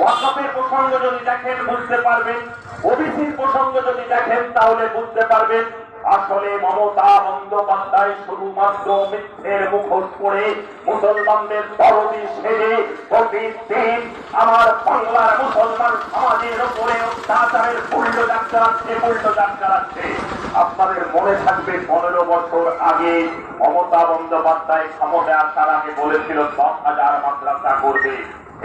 ওয়াকফের প্রসঙ্গ যদি দেখেন বুঝতে পারবেন, ওবিসির প্রসঙ্গ যদি দেখেন তাহলে বুঝতে পারবেন আসলে মমতা বন্দ্যোপাধ্যায় শুধুমাত্র মিথ্যের মুখোশ পরে মুসলমানদের দরদি সেজে প্রতিদিন আমার বাংলার মুসলমান সমাজের উপরে অত্যাচারের বুল্ডোজার চালাচ্ছে। আপনাদের মনে থাকবে 15 বছর আগে মমতা বন্দ্যোপাধ্যায় ক্ষমতায় আসার আগে বলেছিল 10,000 মাদ্রাসা করবে।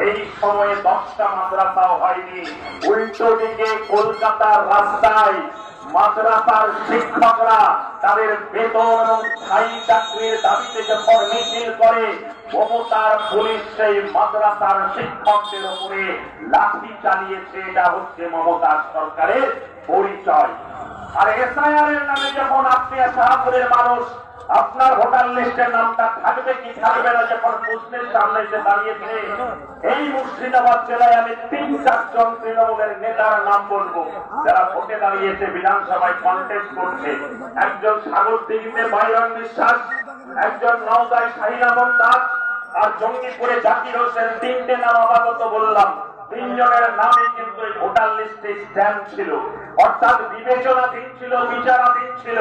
এই সময়ে 10টা মাদ্রাসাও হয়নি। উল্টো দিকে কলকাতার রাস্তায় মাদ্রাসার শিক্ষকরা তাদের বেতন এবং স্থায়ী চাকরির দাবিতে যখন মিছিল করে, মমতার পুলিশ সেই মাদ্রাসার শিক্ষকদের উপরে লাঠি চালিয়েছে। এটা হচ্ছে মমতার সরকারের পরিচয়। আর এসআইআর এর নামে যখন আপনি শাহপুরের মানুষ আপনার ভোটার লিস্টের নামটা থাকবে কি থাকবে না যখন প্রশ্নের সামনে এসে দাঁড়িয়েছে, এই মুর্শিদাবাদ জেলায় আমি 3-4 জন তৃণমূলের নেতার নাম বলবো যারা ভোটে দাঁড়িয়েছে, বিধানসভায় কন্টেস্ট করছে। একজন সাগরদিঘিতে বাইরন বিশ্বাস, একজন নওদায় শাহিনামন দাস, আর জঙ্গিপুরে জাকির হোসেন। 3টে নাম আপাতত বললাম। 3 জনের নামে কিন্তু এই ভোটার লিস্টে স্ট্যাম্প ছিল, অর্থাৎ বিবেচনাধীন ছিল, বিচারাধীন ছিল।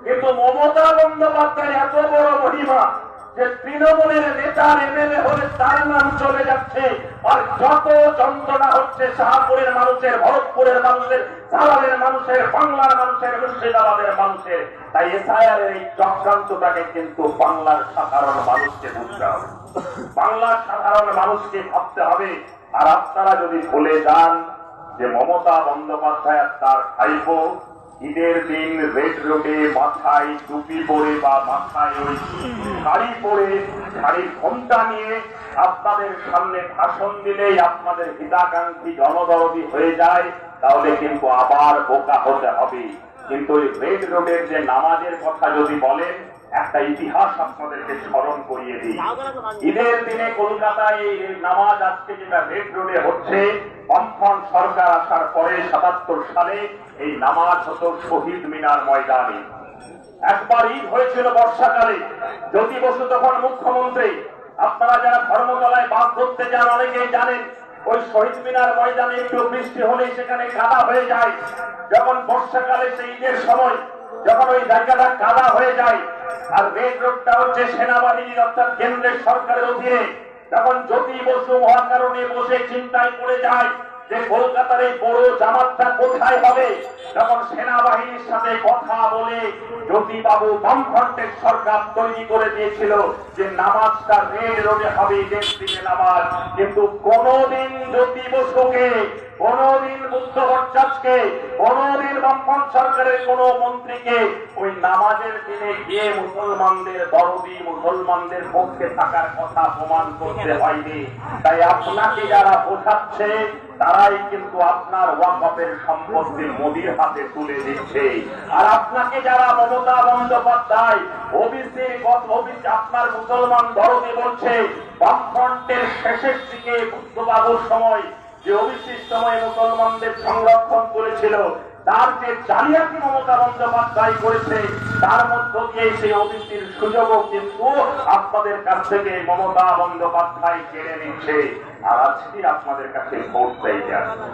কিন্তু মমতা বন্দ্যোপাধ্যায় এত বড় মহিমা যে তৃণমূলের নেতার এমএলএ হলে তার নাম চলে যাচ্ছে। আর যত যন্ত্রণা হচ্ছে শাহপুরের মানুষের, ভরতপুরের মানুষের, সাভারের মানুষের, বাংলার মানুষের, মুর্শিদাবাদের মানুষের। তাই এসআইআর এই চক্রান্তটাকে কিন্তু বাংলার সাধারণ মানুষকে বুঝতে হবে, বাংলার সাধারণ মানুষকে ভাবতে হবে। আর আপনারা যদি ভুলে যান যে মমতা বন্দ্যোপাধ্যায় তার ভাইপো ঈদের দিন রেড রোডে মাথায় টুপি পরে বা মাথায় ওই শাড়ি পরে, শাড়ির ঘোমটা নিয়ে আপনাদের সামনে ভাষণ দিলেই আপনাদের হিতাকাঙ্ক্ষী জনদরদি হয়ে যায়, তাহলে কিন্তু আবার বোকা হতে হবে। কিন্তু ওই রেড রোডের যে নামাজের কথা যদি বলেন, একটা ইতিহাস আপনাদেরকে স্মরণ করিয়ে দিই। ঈদের দিনে কলকাতায় এই নামাজ আজকে যেটা রেড রোডে হচ্ছে, বামফ্রন্ট সরকার আসার পরে 77 সালে এই নামাজ হতো শহীদ মিনার ময়দানে। একবার ঈদ হয়েছিল বর্ষাকালে, জ্যোতি বসু তখন মুখ্যমন্ত্রী। আপনারা যারা ধর্মতলায় বাস ধরতে যান অনেকেই জানেন, ওই শহীদ মিনার ময়দানে একটু বৃষ্টি হলেই সেখানে কাদা হয়ে যায়। যখন বর্ষাকালে সেই ঈদের সময় যখন ওই জায়গাটা কাদা হয়ে যায়, আর রেড রোডটা হচ্ছে সেনাবাহিনীর অর্থাৎ কেন্দ্রের সরকারের অধীনে, তখন জ্যোতি বসু মহাকারণে বসে চিন্তায় পড়ে যায় যে কলকাতার এই বড় জামাতটা কোথায় হবে। তখন সেনাবাহিনীর সাথে কথা বলে জ্যোতিবাবু বামফ্রন্টের সরকার তৈরি করে দিয়েছিল যে নামাজটা রেড রোডে হবে, ঈদের দিনে নামাজ। কিন্তু কোনদিন জ্যোতি বসুকে, কোনদিন বুদ্ধ ভট্টাচার্যকে, কোনদিন বামফ্রন্ট সরকারের কোন মন্ত্রীকে ওই নামাজের দিনে গিয়ে মুসলমানদের দরদি, মুসলমানদের পক্ষে থাকার কথা প্রমাণ করতে হয়নি। তাই আপনাকে যারা বোঝাচ্ছে তারাই কিন্তু আপনার ওয়াকফের সম্পত্তি মোদির হাতে তুলে দিচ্ছে। আর আপনাকে যারা মমতা বন্দ্যোপাধ্যায় ওবিসি আপনার মুসলমান দরদি বলছে, বামফ্রন্টের শেষের দিকে বুদ্ধবাবুর সময় যে ওবিসির সময় মুসলমানদের সংরক্ষণ করেছিল, তার যে জালিয়াতি মমতা বন্দ্যোপাধ্যায় করেছে, তার মধ্য দিয়ে সেই ওবিসির সুযোগও কিন্তু আপনাদের কাছ থেকে মমতা বন্দ্যোপাধ্যায় কেড়ে নিচ্ছে। আর আজকে আপনাদের কাছে ভোট চাইতে আসছে।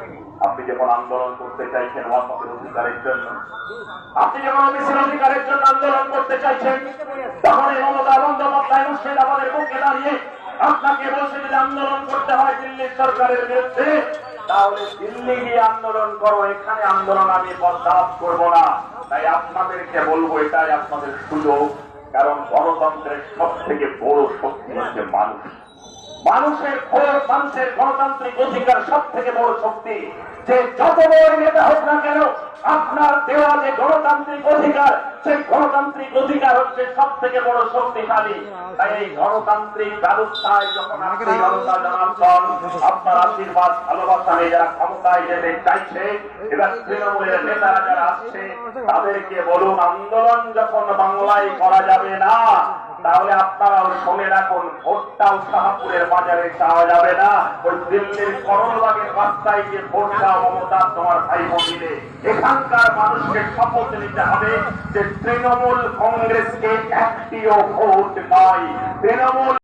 আপনি যখন আন্দোলন করতে চাইছেন ওয়াকফের অধিকারের জন্য, আপনি যখন ওবিসির অধিকারের জন্য আন্দোলন করতে চাইছেন, তখন এই মমতা বন্দ্যোপাধ্যায় মুর্শিদাবাদের বুকে দাঁড়িয়ে আপনাকে বলছে যদি আন্দোলন করতে হয় দিল্লির সরকারের বিরুদ্ধে, তাহলে দিল্লি গিয়ে আন্দোলন করো, এখানে আন্দোলন আমি বরদাস্ত করব না। তাই আপনাদেরকে বলবো এটাই আপনাদের সুযোগ, কারণ গণতন্ত্রের সব থেকে বড় শক্তি হচ্ছে মানুষ। মানুষের ভোট, মানুষের গণতান্ত্রিক অধিকার সব থেকে বড় শক্তি। যে যত বড় নেতা হোক না কেন, আপনার দেওয়া যে গণতান্ত্রিক অধিকার, সেই গণতান্ত্রিক অধিকার হচ্ছে সব থেকে বড় শক্তিশালী। তাই এই গণতান্ত্রিক ব্যবস্থায় যখন আপনি জনতা জনার্দন আপনার আশীর্বাদ ভালোবাসা নিয়ে যারা ক্ষমতায় যেতে চাইছে, এবার তৃণমূলের নেতারা যারা আসছে তাদেরকে বলুন, আন্দোলন যখন বাংলায় করা যাবে না, তাহলে আপনারাও শুনে রাখুন, ভোটটাও শাহপুরের বাজারে চাওয়া যাবে না, ওই দিল্লির করলবাগের রাস্তায় যে ভোটটা মমতা তোমার ভাই দিলে। এখানকার মানুষকে শপথ নিতে হবে যে তৃণমূল কংগ্রেসকে একটিও ভোট নয়, তৃণমূল